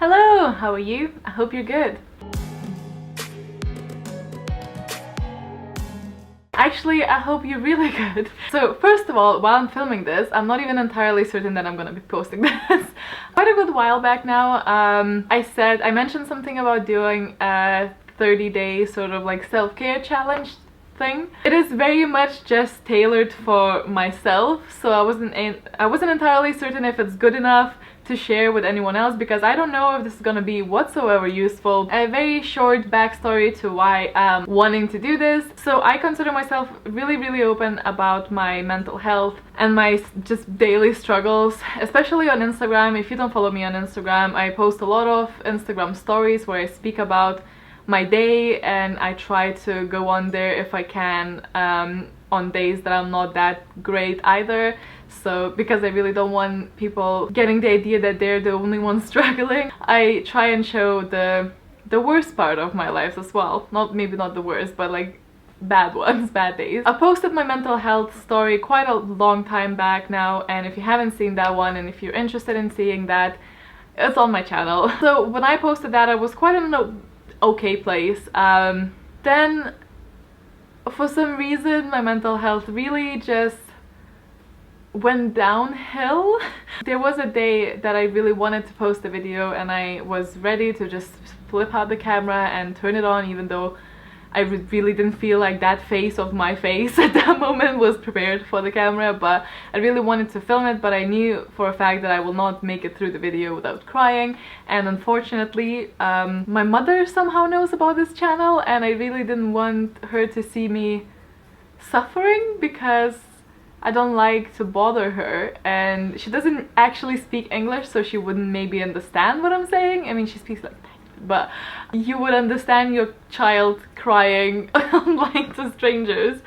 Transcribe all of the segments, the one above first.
Hello, how are you? I hope you're good. Actually, I hope you're really good. So first of all, while I'm filming this, I'm not even entirely certain that I'm gonna be posting this. Quite a good while back now, I mentioned something about doing a 30-day sort of like self-care challenge thing. It is very much just tailored for myself, so I wasn't entirely certain if it's good enough to share with anyone else, because I don't know if this is gonna be whatsoever useful. A very short backstory to why I'm wanting to do this. So I consider myself really open about my mental health and my just daily struggles, especially on Instagram. If you don't follow me on Instagram, I post a lot of Instagram stories where I speak about my day, and I try to go on there if I can on days that I'm not that great either. So because I really don't want people getting the idea that they're the only ones struggling, I try and show the worst part of my life as well. Maybe not the worst, but like bad ones, bad days. I posted my mental health story quite a long time back now, and if you haven't seen that one and if you're interested in seeing that, it's on my channel. So when I posted that, I was quite in an okay place. Then for some reason my mental health really just went downhill. There was a day that I really wanted to post a video and I was ready to just flip out the camera and turn it on, even though I really didn't feel like that face of my face at that moment was prepared for the camera. But I really wanted to film it, but I knew for a fact that I will not make it through the video without crying. And unfortunately, my mother somehow knows about this channel, and I really didn't want her to see me suffering because I don't like to bother her, and she doesn't actually speak English, so she wouldn't maybe understand what I'm saying. I mean, she speaks like, but you would understand your child crying online to strangers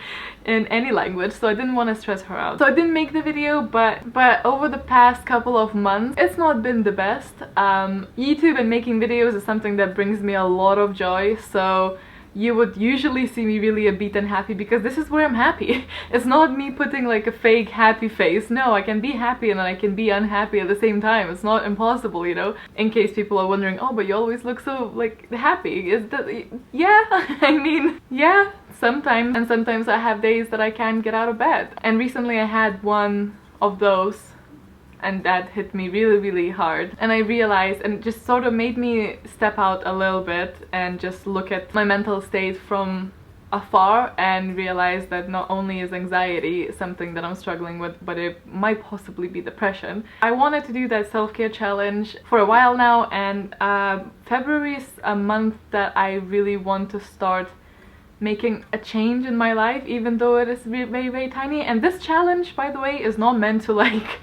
in any language, so I didn't want to stress her out. So I didn't make the video, but over the past couple of months, it's not been the best. YouTube and making videos is something that brings me a lot of joy, so you would usually see me really upbeat and happy because this is where I'm happy. It's not me putting like a fake happy face. No, I can be happy and then I can be unhappy at the same time. It's not impossible, you know? In case people are wondering, oh, but you always look so like happy. Is that... yeah, I mean, yeah, sometimes. And sometimes I have days that I can't get out of bed. And recently I had one of those, and that hit me really hard, and I realized, and it just sort of made me step out a little bit and just look at my mental state from afar and realize that not only is anxiety something that I'm struggling with, but it might possibly be depression. I wanted to do that self-care challenge for a while now, and February is a month that I really want to start making a change in my life, even though it is very tiny. And this challenge, by the way, is not meant to like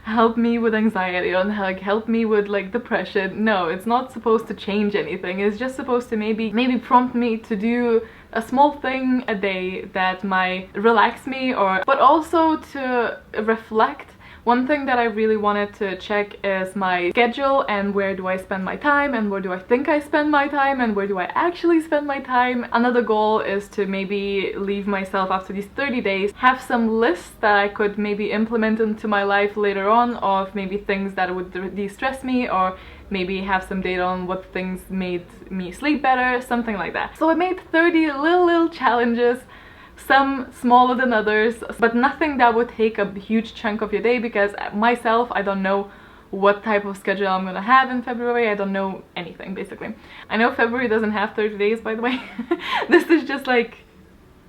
help me with anxiety or like help me with like depression. No, it's not supposed to change anything. It's just supposed to maybe prompt me to do a small thing a day that might relax me, but also to reflect. One thing that I really wanted to check is my schedule, and where do I spend my time, and where do I think I spend my time, and where do I actually spend my time. Another goal is to maybe leave myself, after these 30 days, have some lists that I could maybe implement into my life later on, of maybe things that would de-stress me, or maybe have some data on what things made me sleep better, something like that. So I made 30 little challenges, some smaller than others, but nothing that would take a huge chunk of your day, because myself, I don't know what type of schedule I'm gonna have in February. I don't know anything, basically. I know February doesn't have 30 days, by the way. This is just like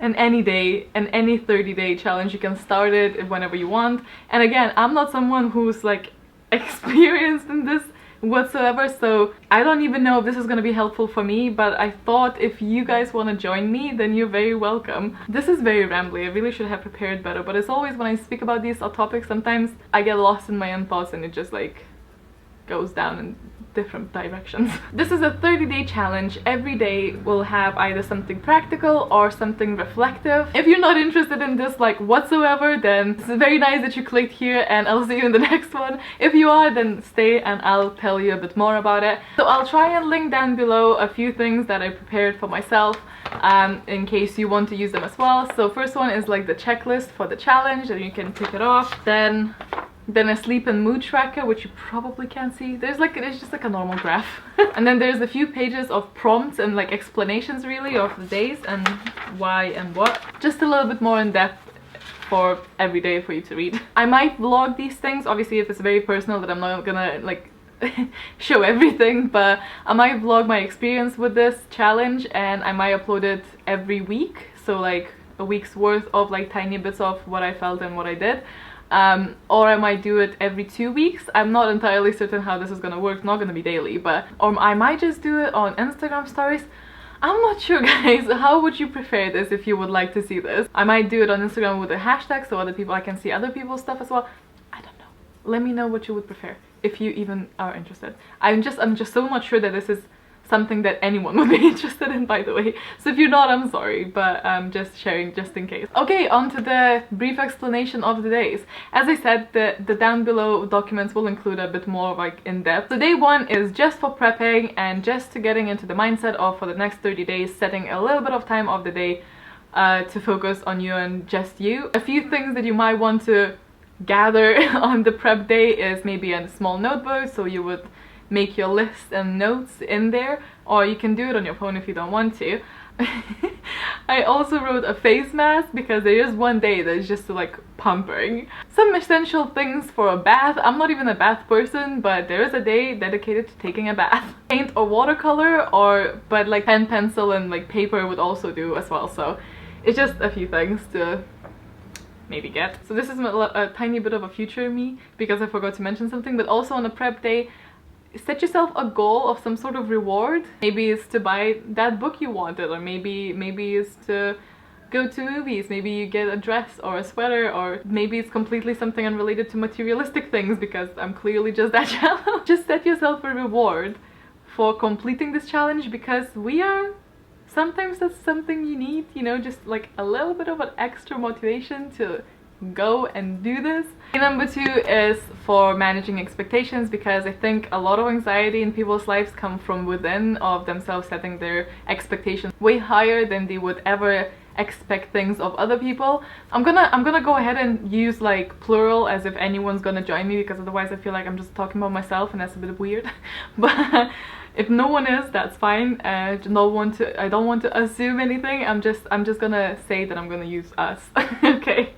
any 30-day challenge. You can start it whenever you want. And again, I'm not someone who's like experienced in this whatsoever, so I don't even know if this is gonna be helpful for me, but I thought if you guys want to join me, then you're very welcome. This is very rambly. I really should have prepared better, but it's always when I speak about these topics, sometimes I get lost in my own thoughts and it just like goes down in different directions. This is a 30-day challenge. Every day will have either something practical or something reflective. If you're not interested in this like whatsoever, then it's very nice that you clicked here, and I'll see you in the next one. If you are, then stay and I'll tell you a bit more about it. So I'll try and link down below a few things that I prepared for myself, in case you want to use them as well. So first one is like the checklist for the challenge, and you can tick it off. Then then a sleep and mood tracker, which you probably can't see. There's just like a normal graph. And then there's a few pages of prompts and like explanations really of the days and why and what. Just a little bit more in depth for every day for you to read. I might vlog these things, obviously if it's very personal that I'm not gonna like show everything, but I might vlog my experience with this challenge and I might upload it every week, so like a week's worth of like tiny bits of what I felt and what I did. Or I might do it every 2 weeks. I'm not entirely certain how this is gonna work. It's not gonna be daily, but or I might just do it on Instagram stories. I'm not sure, guys. How would you prefer this if you would like to see this? I might do it on Instagram with a hashtag so I can see other people's stuff as well. I don't know. Let me know what you would prefer if you even are interested. I'm just so not sure that this is something that anyone would be interested in, by the way. So if you're not, I'm sorry, but I'm just sharing just in case. Okay, on to the brief explanation of the days. As I said, the down below documents will include a bit more like in depth. So day 1 is just for prepping and just to getting into the mindset of for the next 30 days, setting a little bit of time of the day to focus on you and just you. A few things that you might want to gather on the prep day is maybe a small notebook, so you would make your list and notes in there, or you can do it on your phone if you don't want to. I also wrote a face mask because there is one day that's just like pampering. Some essential things for a bath. I'm not even a bath person, but there is a day dedicated to taking a bath. Paint or watercolor, but like pen, pencil and like paper would also do as well, so it's just a few things to maybe get. So this is a tiny bit of a future me because I forgot to mention something, but also on a prep day, set yourself a goal of some sort of reward. Maybe it's to buy that book you wanted, or maybe it's to go to movies, maybe you get a dress or a sweater, or maybe it's completely something unrelated to materialistic things because I'm clearly just that shallow. Just set yourself a reward for completing this challenge because sometimes that's something you need, you know, just like a little bit of an extra motivation to go and do this. Number 2 is for managing expectations, because I think a lot of anxiety in people's lives come from within of themselves setting their expectations way higher than they would ever expect things of other people. I'm gonna go ahead and use like plural as if anyone's gonna join me, because otherwise I feel like I'm just talking about myself and that's a bit weird. But if no one is, that's fine. I don't want to assume anything. I'm just gonna say that I'm gonna use us. Okay.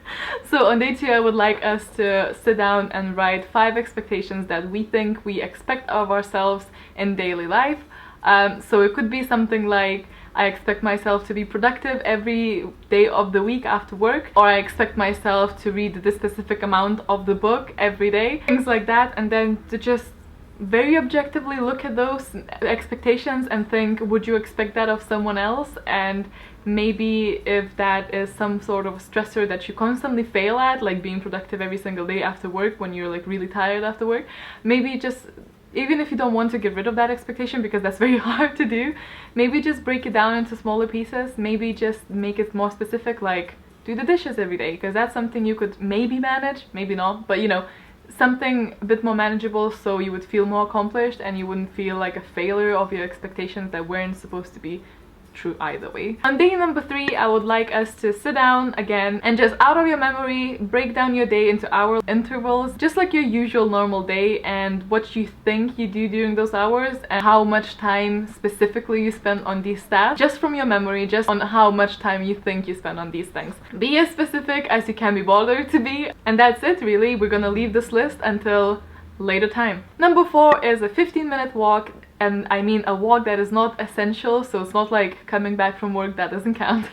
So on day 2, I would like us to sit down and write 5 expectations that we think we expect of ourselves in daily life. So it could be something like, I expect myself to be productive every day of the week after work, or I expect myself to read this specific amount of the book every day. Things like that, and then to just very objectively look at those expectations and think, would you expect that of someone else? And maybe if that is some sort of stressor that you constantly fail at, like being productive every single day after work when you're like really tired after work, maybe just, even if you don't want to get rid of that expectation because that's very hard to do, maybe just break it down into smaller pieces. Maybe just make it more specific, like do the dishes every day, because that's something you could maybe manage, maybe not, but you know, something a bit more manageable so you would feel more accomplished and you wouldn't feel like a failure of your expectations that weren't supposed to be true either way. On day number 3, I would like us to sit down again and just out of your memory break down your day into hour intervals, just like your usual normal day, and what you think you do during those hours and how much time specifically you spend on these tasks, just from your memory, just on how much time you think you spend on these things. Be as specific as you can be bothered to be, and that's it really. We're gonna leave this list until later time. Number 4 is a 15-minute walk, and I mean a walk that is not essential, so it's not like coming back from work, that doesn't count.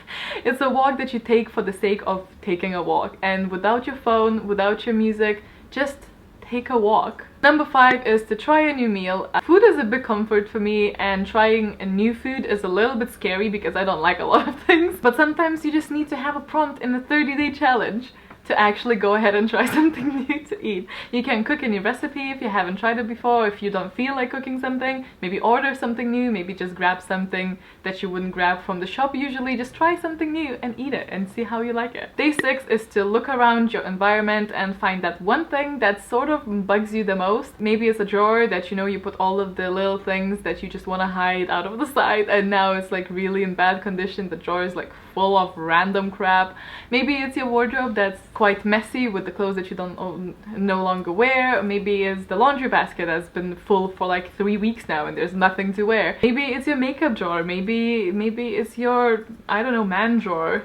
It's a walk that you take for the sake of taking a walk, and without your phone, without your music, just take a walk. Number 5 is to try a new meal. Food is a big comfort for me, and trying a new food is a little bit scary because I don't like a lot of things, but sometimes you just need to have a prompt in the 30-day challenge to actually go ahead and try something new to eat. You can cook a new recipe if you haven't tried it before. If you don't feel like cooking something, maybe order something new, maybe just grab something that you wouldn't grab from the shop usually. Just try something new and eat it and see how you like it. Day 6 is to look around your environment and find that one thing that sort of bugs you the most. Maybe it's a drawer that you know you put all of the little things that you just want to hide out of the side, and now it's like really in bad condition. The drawer is like full of random crap. Maybe it's your wardrobe that's quite messy with the clothes that you no longer wear. Maybe it's the laundry basket that's been full for like 3 weeks now and there's nothing to wear. Maybe it's your makeup drawer. Maybe it's your, I don't know, man drawer.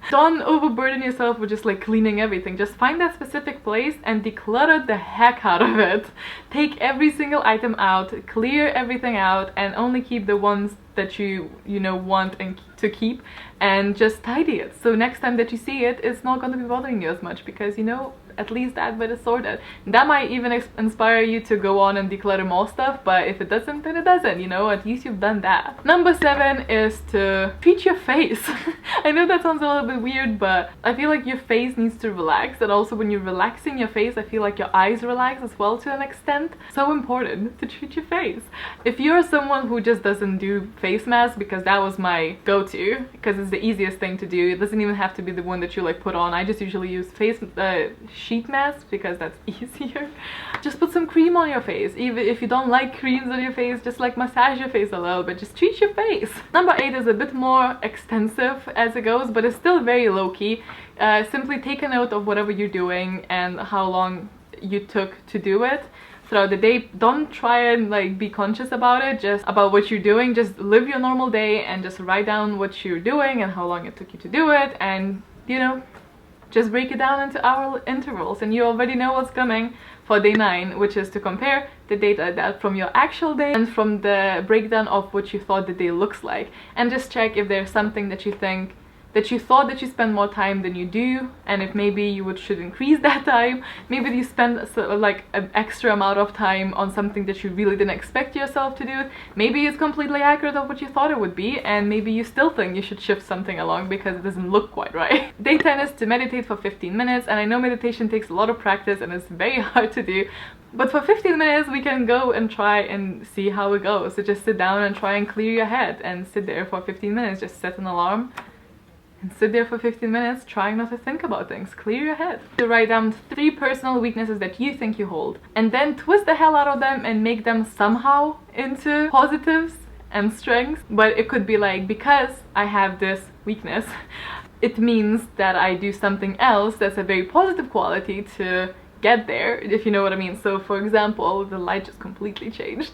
Don't overburden yourself with just like cleaning everything. Just find that specific place and declutter the heck out of it. Take every single item out, clear everything out, and only keep the ones that you know want and to keep, and just tidy it. So next time that you see it, it's not going to be bothering you as much, because you know at least that bit is sorted. That might even inspire you to go on and declutter more stuff, but if it doesn't, then it doesn't, you know, at least you've done that. Number 7 is to treat your face. I know that sounds a little bit weird, but I feel like your face needs to relax, and also when you're relaxing your face, I feel like your eyes relax as well to an extent. So important to treat your face. If you're someone who just doesn't do face masks, because that was my go-to, because it's the easiest thing to do, it doesn't even have to be the one that you like put on. I just usually use sheet masks because that's easier. Just put some cream on your face. Even if you don't like creams on your face, just like massage your face a little bit. Just treat your face. Number 8 is a bit more extensive as it goes, but it's still very low-key. Simply take a note of whatever you're doing and how long you took to do it throughout the day. Don't try and like be conscious about it, just about what you're doing. Just live your normal day and just write down what you're doing and how long it took you to do it, and you know, just break it down into hour intervals, and you already know what's coming for day 9, which is to compare the data from your actual day and from the breakdown of what you thought the day looks like, and just check if there's something that you think that you thought that you spend more time than you do, and if maybe you should increase that time. Maybe you spend like an extra amount of time on something that you really didn't expect yourself to do. Maybe it's completely accurate of what you thought it would be, and maybe you still think you should shift something along because it doesn't look quite right. Day 10 is to meditate for 15 minutes, and I know meditation takes a lot of practice and it's very hard to do, but for 15 minutes we can go and try and see how it goes. So just sit down and try and clear your head and sit there for 15 minutes. Just set an alarm and sit there for 15 minutes, trying not to think about things. Clear your head. To write down 3 personal weaknesses that you think you hold, and then twist the hell out of them and make them somehow into positives and strengths. But it could be like, because I have this weakness, it means that I do something else that's a very positive quality to get there, if you know what I mean. So for example, the light just completely changed.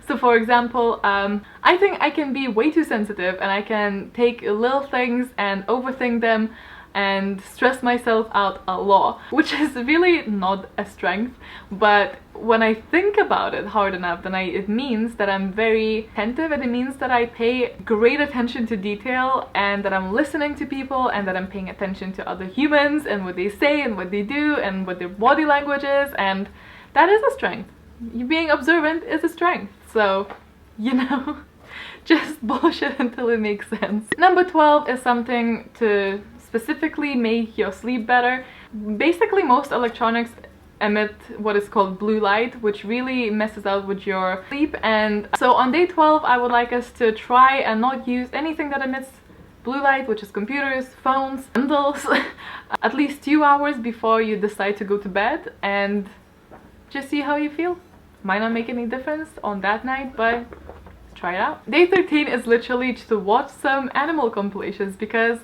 So for example, I think I can be way too sensitive, and I can take little things and overthink them and stress myself out a lot, which is really not a strength. But when I think about it hard enough, then it means that I'm very attentive, and it means that I pay great attention to detail, and that I'm listening to people, and that I'm paying attention to other humans and what they say and what they do and what their body language is, and that is a strength. Being observant is a strength. So, you know, just bullshit until it makes sense. Number 12 is something to specifically make your sleep better. Basically, most electronics emit what is called blue light, which really messes out with your sleep. And so on day 12, I would like us to try and not use anything that emits blue light, which is computers, phones, candles, at least 2 hours before you decide to go to bed, and just see how you feel. Might not make any difference on that night, but try it out. Day 13 is literally to watch some animal compilations, because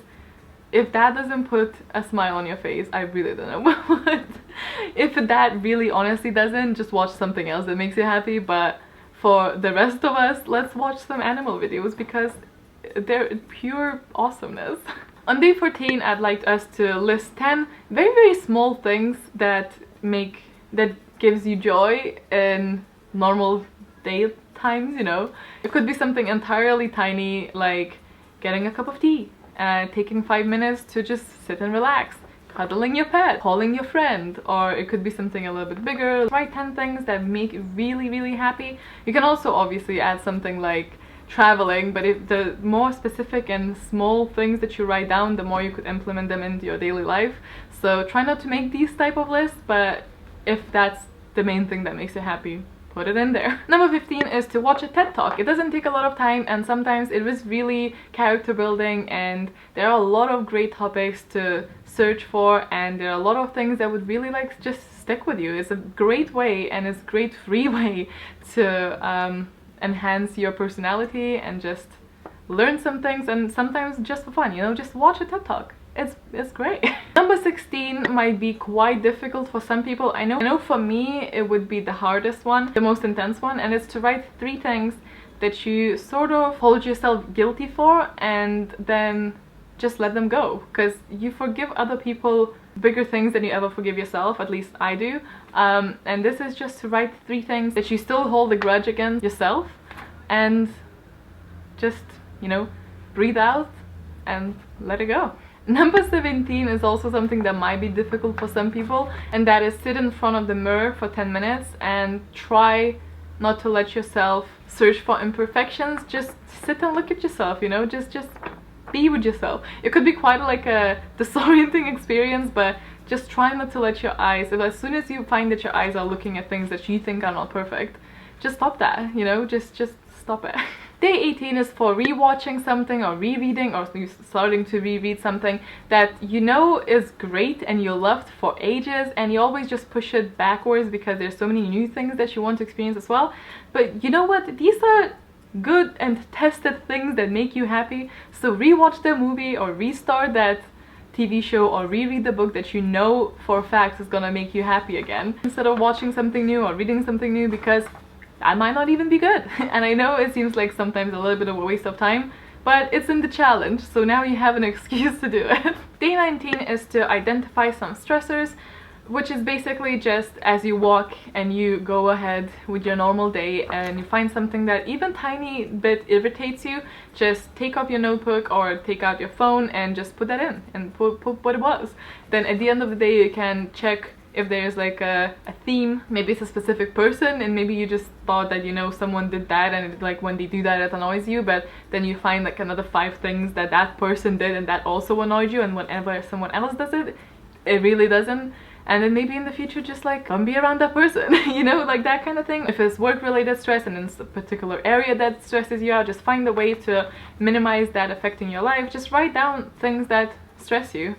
if that doesn't put a smile on your face, I really don't know what. If that really honestly doesn't, just watch something else that makes you happy. But for the rest of us, let's watch some animal videos, because they're pure awesomeness. On day 14, I'd like us to list 10 very, very small things that gives you joy in normal day times, you know. It could be something entirely tiny, like getting a cup of tea, taking 5 minutes to just sit and relax, cuddling your pet, calling your friend, or it could be something a little bit bigger. Write 10 things that make you really, really happy. You can also obviously add something like traveling, but if the more specific and small things that you write down, the more you could implement them into your daily life. So try not to make these type of lists, but if that's the main thing that makes you happy, put it in there. Number 15 is to watch a TED Talk. It doesn't take a lot of time, and sometimes it is really character building, and there are a lot of great topics to search for, and there are a lot of things that would really like just stick with you. It's a great way, and it's a great free way to enhance your personality and just learn some things, and sometimes just for fun, you know, just watch a TED Talk. it's great. Number 16 might be quite difficult for some people. I know for me it would be the hardest one, the most intense one, and it's to write 3 things that you sort of hold yourself guilty for and then just let them go, because you forgive other people bigger things than you ever forgive yourself, at least I do. And this is just to write 3 things that you still hold a grudge against yourself, and just, you know, breathe out and let it go. Number 17 is also something that might be difficult for some people, and that is sit in front of the mirror for 10 minutes and try not to let yourself search for imperfections. Just sit and look at yourself, you know, just be with yourself. It could be quite like a disorienting experience, but just try not to let your eyes, as soon as you find that your eyes are looking at things that you think are not perfect, just stop that, you know, just stop it. Day 18 is for rewatching something or rereading, or starting to reread something that you know is great and you loved for ages, and you always just push it backwards because there's so many new things that you want to experience as well. But you know what? These are good and tested things that make you happy. So rewatch the movie or restart that TV show or reread the book that you know for a fact is gonna make you happy again, instead of watching something new or reading something new, because that might not even be good. And I know it seems like sometimes a little bit of a waste of time, but it's in the challenge, so now you have an excuse to do it. Day 19 is to identify some stressors, which is basically just as you walk and you go ahead with your normal day and you find something that even tiny bit irritates you, just take up your notebook or take out your phone and just put that in and put what it was. Then at the end of the day you can check if there's like a theme. Maybe it's a specific person, and maybe you just thought that, you know, someone did that and it, like when they do that it annoys you, but then you find like another 5 things that that person did and that also annoyed you, and whenever someone else does it, it really doesn't. And then maybe in the future just like don't be around that person, you know, like that kind of thing. If it's work-related stress and it's a particular area that stresses you out, just find a way to minimize that affecting your life. Just write down things that stress you.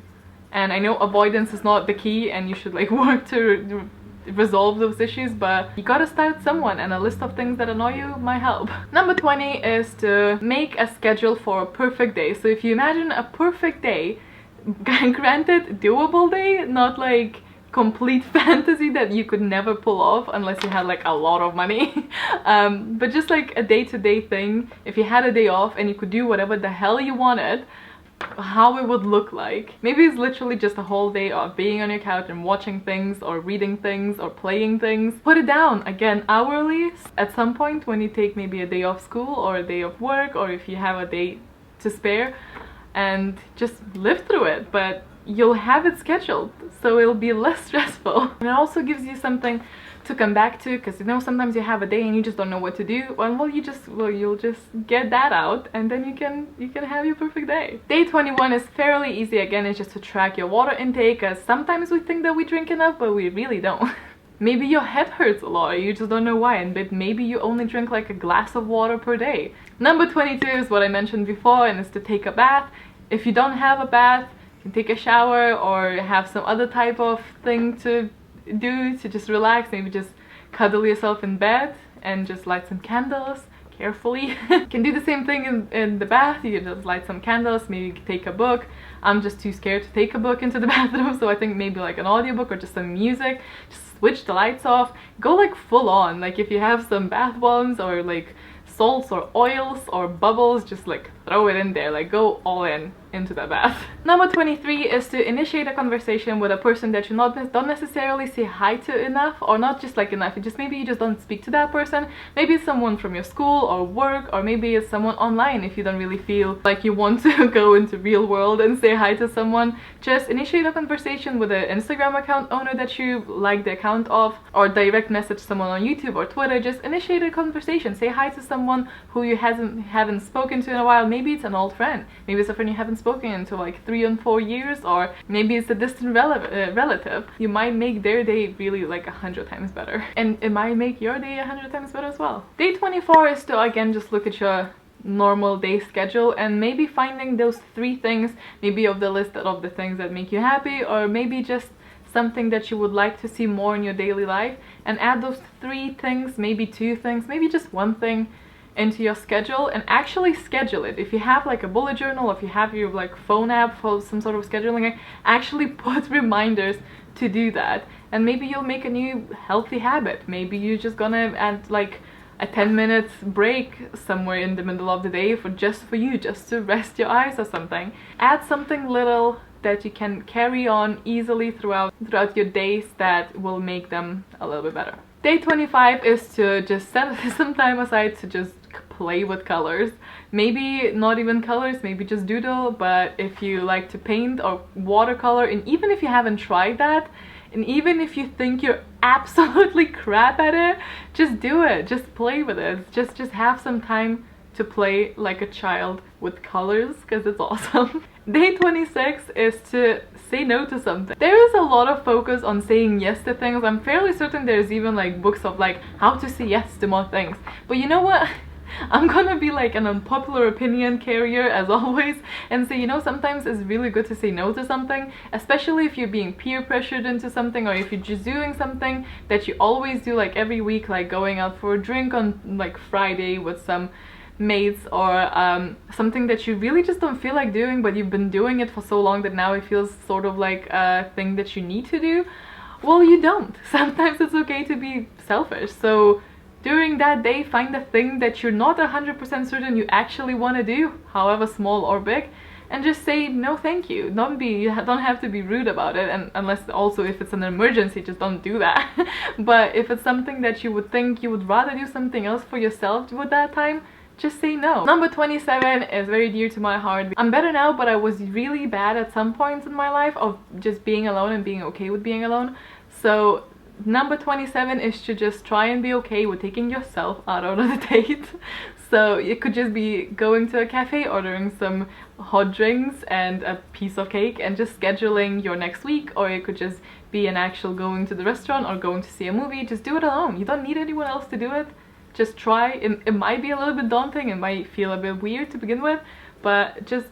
And I know avoidance is not the key and you should like work to resolve those issues, but you gotta start someone, and a list of things that annoy you might help. Number 20 is to make a schedule for a perfect day. So if you imagine a perfect day, granted doable day, not like complete fantasy that you could never pull off unless you had like a lot of money, but just like a day-to-day thing. If you had a day off and you could do whatever the hell you wanted, how it would look like. Maybe it's literally just a whole day of being on your couch and watching things or reading things or playing things. Put it down, again, hourly at some point when you take maybe a day off school or a day of work, or if you have a day to spare, and just live through it. But you'll have it scheduled, so it'll be less stressful. And it also gives you something to come back to, because you know sometimes you have a day and you just don't know what to do. Well, you'll just get that out, and then you can have your perfect day. Day 21 is fairly easy. Again, it's just to track your water intake, because sometimes we think that we drink enough, but we really don't. Maybe your head hurts a lot, you just don't know why, and maybe you only drink like a glass of water per day. Number 22 is what I mentioned before, and it's to take a bath. If you don't have a bath, you can take a shower or have some other type of thing to do to just relax. Maybe just cuddle yourself in bed and just light some candles carefully. You can do the same thing in the bath. You can just light some candles, maybe you can take a book. I'm just too scared to take a book into the bathroom, so I think maybe like an audiobook or just some music. Just switch the lights off, go like full on. Like if you have some bath bombs or like salts or oils or bubbles, just like throw it in there, like go all in into the bath. Number 23 is to initiate a conversation with a person that you don't necessarily say hi to enough, or not just like enough, just maybe you just don't speak to that person. Maybe it's someone from your school or work, or maybe it's someone online if you don't really feel like you want to go into real world and say hi to someone. Just initiate a conversation with an Instagram account owner that you like the account of, or direct message someone on YouTube or Twitter. Just initiate a conversation, say hi to someone who you haven't spoken to in a while. Maybe it's an old friend, maybe it's a friend you haven't spoken into like 3 and 4 years, or maybe it's a distant relative. You might make their day really like 100 times better, and it might make your day 100 times better as well. Day 24 is to again just look at your normal day schedule and maybe finding those 3 things, maybe of the list of the things that make you happy, or maybe just something that you would like to see more in your daily life, and add those 3 things, maybe 2 things, maybe just 1 thing, into your schedule and actually schedule it. If you have like a bullet journal, if you have your like phone app for some sort of scheduling, actually put reminders to do that, and maybe you'll make a new healthy habit. Maybe you're just gonna add like a 10-minute break somewhere in the middle of the day for you, just to rest your eyes or something. Add something little that you can carry on easily throughout your days that will make them a little bit better. Day 25 is to just set some time aside to just play with colors. Maybe not even colors, maybe just doodle, but if you like to paint or watercolor, and even if you haven't tried that, and even if you think you're absolutely crap at it, just do it. Just play with it. Just have some time to play like a child with colors, because it's awesome. Day 26 is to say no to something. There is a lot of focus on saying yes to things. I'm fairly certain there's even like books of like how to say yes to more things. But you know what? I'm gonna be like an unpopular opinion carrier as always and say, you know, sometimes it's really good to say no to something, especially if you're being peer pressured into something, or if you're just doing something that you always do like every week, like going out for a drink on like Friday with some mates, or something that you really just don't feel like doing, but you've been doing it for so long that now it feels sort of like a thing that you need to do. Well, you don't. Sometimes it's okay to be selfish. So during that day, find a thing that you're not 100% certain you actually want to do, however small or big, and just say no thank you. You don't have to be rude about it, and unless also if it's an emergency, just don't do that. But if it's something that you would think you would rather do something else for yourself with that time, just say no. Number 27 is very dear to my heart. I'm better now, but I was really bad at some points in my life of just being alone and being okay with being alone. So number 27 is to just try and be okay with taking yourself out on a date. So it could just be going to a cafe, ordering some hot drinks and a piece of cake, and just scheduling your next week. Or it could just be an actual going to the restaurant or going to see a movie. Just do it alone. You don't need anyone else to do it. Just try. It might be a little bit daunting, it might feel a bit weird to begin with, but just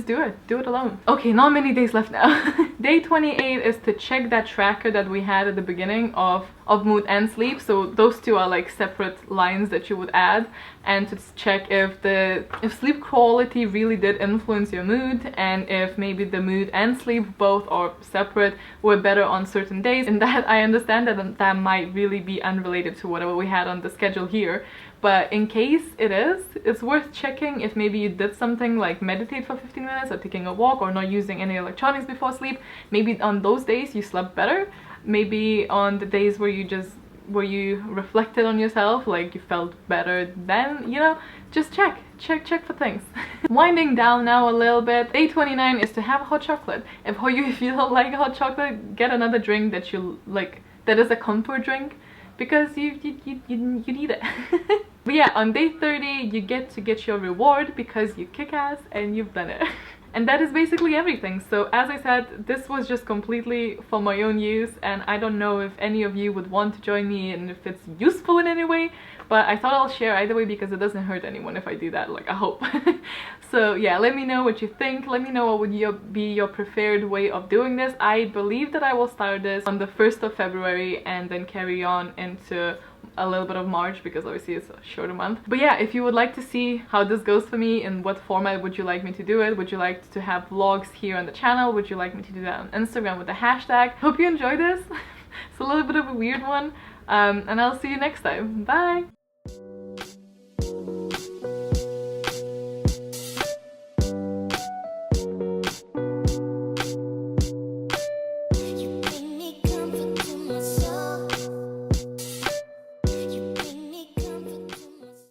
do it. Do it alone. Okay, not many days left now. Day 28 is to check that tracker that we had at the beginning of mood and sleep. So those two are like separate lines that you would add, and to check if sleep quality really did influence your mood, and if maybe the mood and sleep both or separate were better on certain days. And that, I understand that might really be unrelated to whatever we had on the schedule here. But in case it is, it's worth checking if maybe you did something like meditate for 15 minutes or taking a walk or not using any electronics before sleep. Maybe on those days you slept better. Maybe on the days where you reflected on yourself, like you felt better then, you know, just check for things. Winding down now a little bit. Day 29 is to have hot chocolate. If you don't like hot chocolate, get another drink that you like, that is a comfort drink, because you need it. But yeah, on day 30 you get your reward because you kick ass and you've done it. And that is basically everything. So as I said, this was just completely for my own use, and I don't know if any of you would want to join me and if it's useful in any way, but I thought I'll share either way because it doesn't hurt anyone if I do that, like I hope. So yeah, let me know what you think. Let me know what would be your preferred way of doing this. I believe that I will start this on the 1st of February and then carry on into a little bit of March, because obviously it's a shorter month. But yeah, if you would like to see how this goes for me, in what format would you like me to do it? Would you like to have vlogs here on the channel? Would you like me to do that on Instagram with the hashtag? Hope you enjoy this. It's a little bit of a weird one, and I'll see you next time. Bye!